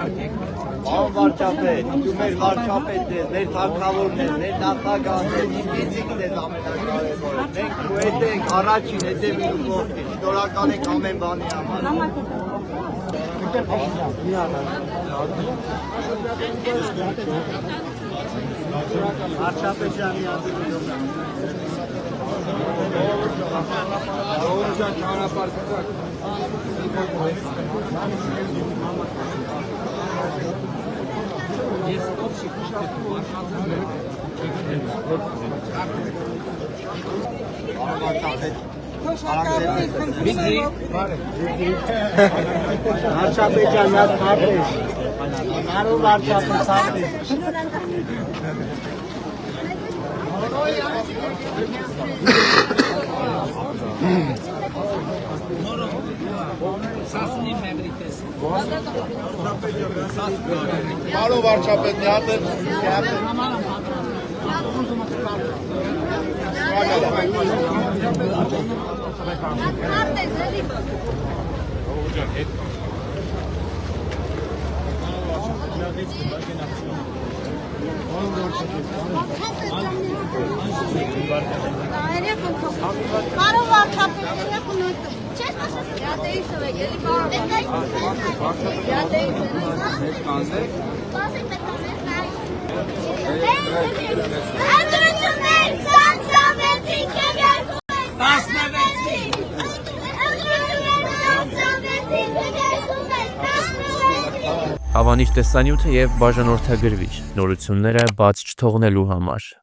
Ան վարչապետ, դու մեր վարչապետն ես, մեր թագավորն ես, մեր նախագահն ես, ինքնին ես ամենակարևորը։ Մենք քո հետ ենք, առաջին հետևին ու կողքին, շնորհակալ ենք ամեն բանի համար։ Վարչապետ ջանի Ալո վարչապետ, մի հատ Բարով վարչապետ, չես մասը։ Յատեի շվեք, էլի բարով։ Յատեի շվեք։ Բասեք պետքաներ, Հադրություններ, սանսավեցին կեգերքում են, տասնավեցին։ Հավանիչ տեսանյութը և բաժանորդագրվիչ նորությունները բաց չթողնելու համար։